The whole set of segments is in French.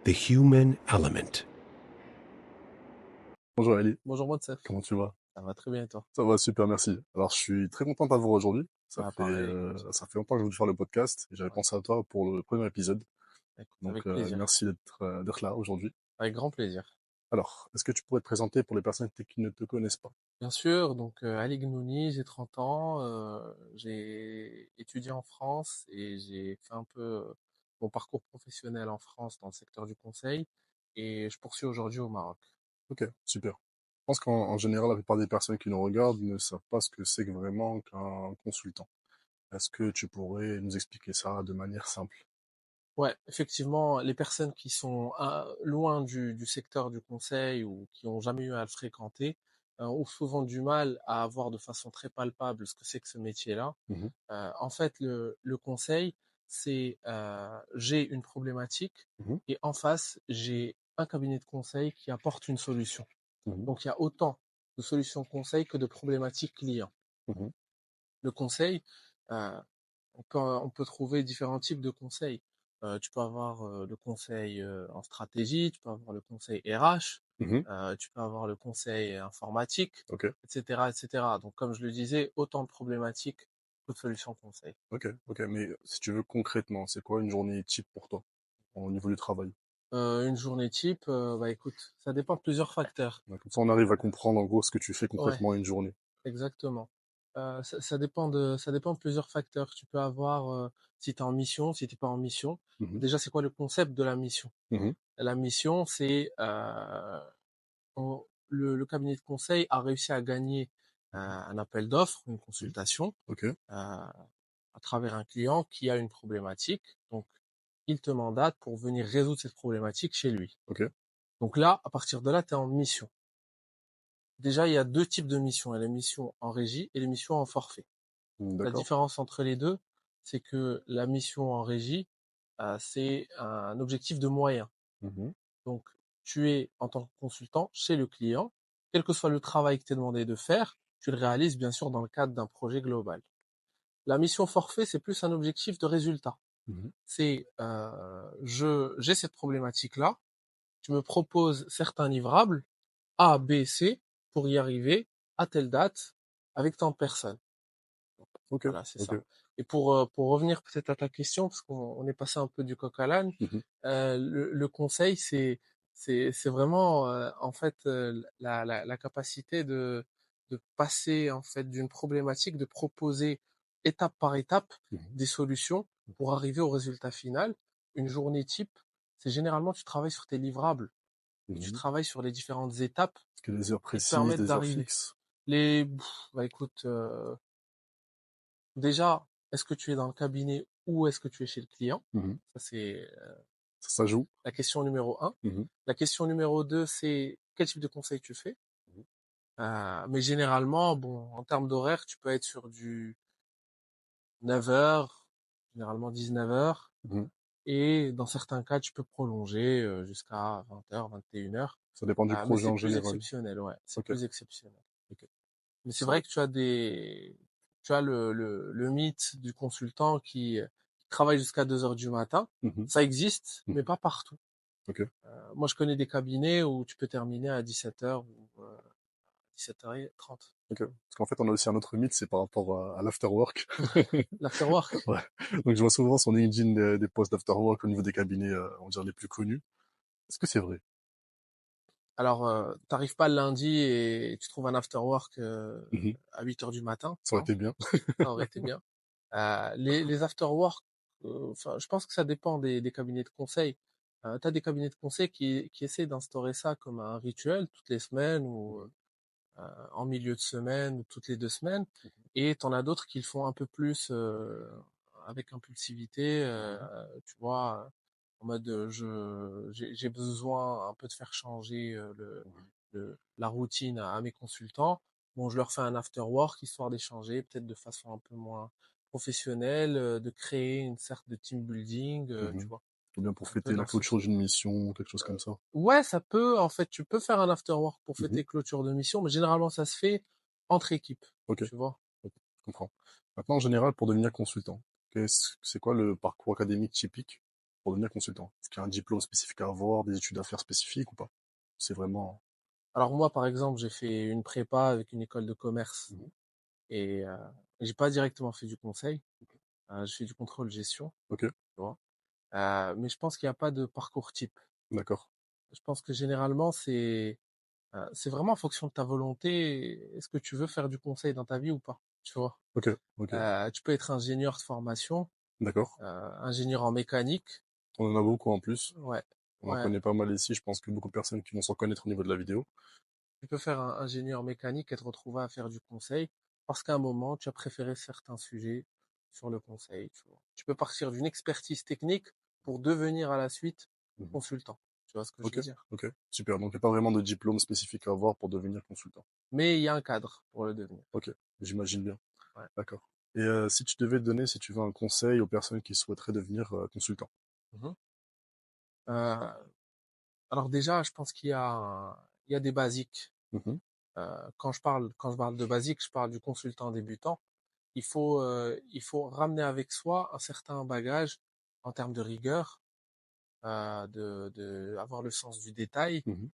The Human Element. Bonjour Ali, Bonjour Monsef, comment tu vas? ça va très bien et toi? Ça va super, merci. Alors je suis très content d'avoir aujourd'hui. Ah pareil, Ça fait longtemps que je voulais faire le podcast et j'avais ouais, pensé à toi pour le premier épisode. écoute, Donc avec plaisir, merci d'être là aujourd'hui. avec grand plaisir. Alors, est-ce que tu pourrais te présenter pour les personnes qui ne te connaissent pas? Bien sûr, donc Ali Gnouni, j'ai 30 ans, j'ai étudié en France et j'ai fait un peu mon parcours professionnel en France dans le secteur du conseil et je poursuis aujourd'hui au Maroc. Ok, super. Je pense qu'en général, la plupart des personnes qui nous regardent ne savent pas ce que c'est que vraiment qu'un consultant. Est-ce que tu pourrais nous expliquer ça de manière simple? Ouais, effectivement, les personnes qui sont loin du secteur du conseil ou qui ont jamais eu à le fréquenter ont souvent du mal à avoir de façon très palpable ce que c'est que ce métier-là. Mhm, En fait, le conseil, c'est j'ai une problématique mhm, et en face, j'ai un cabinet de conseil qui apporte une solution. mhm, Donc, il y a autant de solutions conseil que de problématiques clients. mhm, Le conseil, euh, on peut trouver différents types de conseils. Tu peux avoir le conseil en stratégie, tu peux avoir le conseil RH, mhm. tu peux avoir le conseil informatique, Ok, etc., etc. Donc, comme je le disais, autant de problématiques que de solutions conseil. ok. Mais si tu veux concrètement, c'est quoi une journée type pour toi au niveau du travail? Une journée type, bah écoute, ça dépend de plusieurs facteurs. Ouais, comme ça, on arrive à comprendre en gros ce que tu fais Ouais, concrètement une journée. exactement. Ça dépend de plusieurs facteurs. Tu peux avoir, si tu es en mission, si tu pas en mission. Mhm, Déjà, c'est quoi le concept de la mission? mhm, La mission, c'est le cabinet de conseil a réussi à gagner mhm, un appel d'offres, une mhm. consultation, Ok, à travers un client qui a une problématique. Donc, il te mandate pour venir résoudre cette problématique chez lui. ok. Donc là, à partir de là, tu es en mission. Déjà, il y a deux types de missions. Il y a les missions en régie et les missions en forfait. La D'accord. différence entre les deux, c'est que la mission en régie, c'est un objectif de moyens. Mhm, Donc, tu es en tant que consultant chez le client, quel que soit le travail que tu es demandé de faire, tu le réalises bien sûr dans le cadre d'un projet global. La mission forfait, c'est plus un objectif de résultat. mhm, C'est j'ai cette problématique-là, tu me proposes certains livrables A, B, C pour y arriver à telle date avec tant de personnes. ok, Voilà, c'est ok. ça. Et pour revenir peut-être à ta question, parce qu'on est passé un peu du coq à l'âne, Mhm, le conseil, c'est vraiment en fait la capacité de passer en fait d'une problématique, de proposer étape par étape mhm, des solutions pour arriver au résultat final. Une journée type, c'est généralement tu travailles sur tes livrables et tu mhm. travailles sur les différentes étapes Est-ce qu'il y a des heures qui te précises, permettent des heures d'arriver. fixes? Bah écoute, déjà, est-ce que tu es dans le cabinet ou est-ce que tu es chez le client? Mhm. Ça, c'est Ça joue. la question numéro un. Mhm, La question numéro 2, c'est quel type de conseil tu fais? mhm, Mais généralement, bon, en termes d'horaire, tu peux être sur du 9 heures, généralement 19 heures, mhm. et dans certains cas, tu peux prolonger jusqu'à 20 heures, 21 heures. Ça dépend du Mais projet c'est en plus général. exceptionnel, ouais, c'est Ok, plus exceptionnel. ok. Mais c'est vrai que tu as le mythe du consultant qui travaille jusqu'à 2 heures du matin. Mhm, Ça existe, mais mhm. pas partout. Ok, Moi, je connais des cabinets où tu peux terminer à 17 heures ou 17h30. ok. Parce qu'en fait, on a aussi un autre mythe, c'est par rapport à l'afterwork. L'afterwork. Ouais. Donc, je vois souvent sur LinkedIn des posts d'afterwork au niveau des cabinets, on va dire les plus connus. Est-ce que c'est vrai? Alors, t'arrives pas le lundi et tu trouves un afterwork Mhm. à 8 heures du matin, Ça aurait non? été bien. Ça aurait été bien. Les afterwork, enfin, je pense que ça dépend des cabinets de conseil. Tu as des cabinets de conseil qui essaient d'instaurer ça comme un rituel toutes les semaines ou en milieu de semaine ou toutes les 2 semaines. Et t'en as d'autres qui le font un peu plus avec impulsivité, tu vois, en mode j'ai besoin un peu de faire changer la routine à mes consultants. Bon, je leur fais un after work histoire d'échanger, peut-être de façon un peu moins professionnelle, de créer une sorte de team building, tu Mhm. vois, Ou bien pour un peu fêter la dans ce clôture style. d'une mission, quelque chose comme ça. Ouais, ça peut, en fait, tu peux faire un after work pour Mhm. fêter clôture de mission, mais généralement, ça se fait entre équipes, Ok, tu vois. ok, je comprends. Maintenant, en général, pour devenir consultant, c'est quoi le parcours académique typique? pour devenir consultant? Est-ce qu'il y a un diplôme spécifique à avoir, des études à faire spécifiques ou pas? C'est vraiment... Alors moi, par exemple, j'ai fait une prépa avec une école de commerce Mhm. et j'ai pas directement fait du conseil. J'ai fait du contrôle gestion, Ok, tu vois. Mais je pense qu'il n'y a pas de parcours type. d'accord. Je pense que généralement, c'est vraiment en fonction de ta volonté. Est-ce que tu veux faire du conseil dans ta vie ou pas? Tu vois? Ok, ok, Tu peux être ingénieur de formation, d'accord. ingénieur en mécanique. On en a beaucoup en plus. Ouais, On en ouais. connaît pas mal ici. Je pense que beaucoup de personnes qui vont s'en connaître au niveau de la vidéo. Tu peux faire un ingénieur mécanique et te retrouver à faire du conseil parce qu'à un moment, tu as préféré certains sujets sur le conseil, tu vois. Tu peux partir d'une expertise technique pour devenir à la suite Mhm. consultant. Tu vois ce que je Ok, veux dire? ok, super. Donc, il n'y a pas vraiment de diplôme spécifique à avoir pour devenir consultant. Mais il y a un cadre pour le devenir. Ok, j'imagine bien. Ouais. D'accord. Et si tu devais donner, si tu veux, un conseil aux personnes qui souhaiteraient devenir consultant. Mhm. Euh, alors déjà, je pense il y a des basiques. Mhm, Quand je parle de basiques, je parle du consultant débutant. Il faut ramener avec soi un certain bagage en termes de rigueur, avoir le sens du détail, mhm,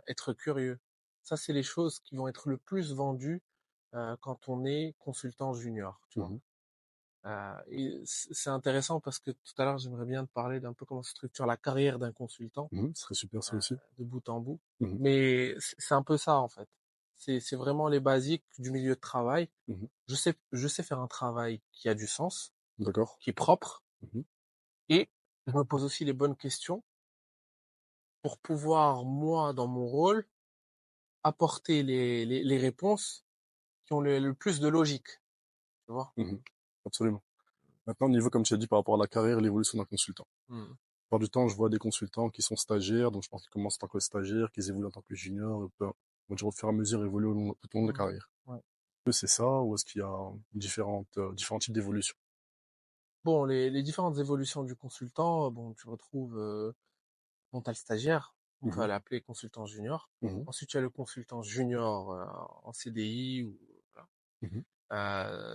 être curieux. Ça, c'est les choses qui vont être le plus vendues quand on est consultant junior, tu vois. mhm, Et c'est intéressant parce que tout à l'heure, j'aimerais bien te parler d'un peu comment se structure la carrière d'un consultant mhm. Ce serait super ça euh, aussi. de bout en bout. Mhm, Mais c'est un peu ça, en fait. C'est vraiment les basiques du milieu de travail. mhm. Je sais faire un travail qui a du sens, D'accord. qui est propre, Mhm, et je me pose aussi les bonnes questions pour pouvoir, moi, dans mon rôle, apporter les réponses qui ont le plus de logique, tu vois. mhm. Absolument. Maintenant, au niveau, comme tu as dit, par rapport à la carrière et l'évolution d'un consultant. Hmm. La plupart du temps, je vois des consultants qui sont stagiaires, donc je pense qu'ils commencent en tant que stagiaires, qu'ils évoluent en tant que juniors, et on va dire au fur et à mesure évoluer tout au long de la Hmm. carrière. Ouais. Est-ce que c'est ça, ou est-ce qu'il y a différents types d'évolution? Bon, les différentes évolutions du consultant, bon, tu retrouves, bon, t'as le stagiaire, on peut Mhm, l'appeler consultant junior. mhm, Ensuite, tu as le consultant junior en CDI ou voilà. mhm,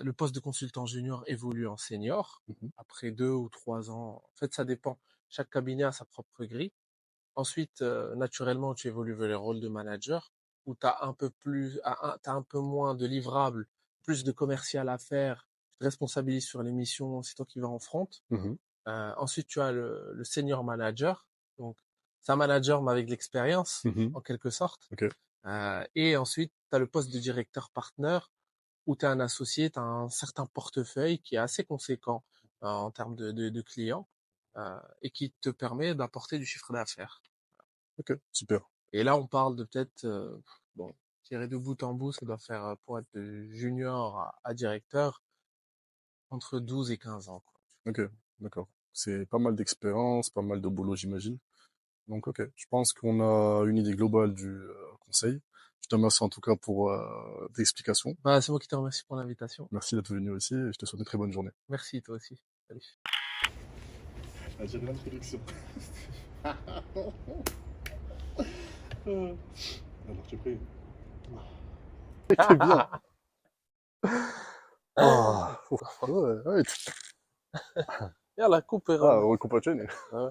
Le poste de consultant junior évolue en senior mhm, après 2 ou 3 ans. En fait, ça dépend. Chaque cabinet a sa propre grille. Ensuite, naturellement, tu évolues vers les rôles de manager où tu as un peu plus, t'as un peu moins de livrables, plus de commercial à faire. Tu te responsabilises sur les missions, c'est toi qui vas en front. mhm, Ensuite, tu as le senior manager. Donc, c'est un manager, mais avec de l'expérience, mhm. en quelque sorte. Ok, Et ensuite, tu as le poste de directeur partner où tu es un associé, tu as un certain portefeuille qui est assez conséquent en termes de clients et qui te permet d'apporter du chiffre d'affaires. ok, super. Et là, on parle de peut-être, bon, tirer de bout en bout, ça doit faire, pour être de junior à directeur, entre 12 et 15 ans, quoi. Ok, d'accord. C'est pas mal d'expérience, pas mal de boulot, j'imagine. Donc, ok, je pense qu'on a une idée globale du conseil. Je te remercie en tout cas pour tes explications. Bah, c'est moi qui te remercie pour l'invitation. Merci d'être venu aussi et je te souhaite une très bonne journée. Merci, toi aussi. Salut. Ah, j'ai l'introduction. Alors, tu es prêt? C'est bien. Ah, ouf, ouais, ouais, Regarde, la coupe est ah, rame. on va comparer. Ouais.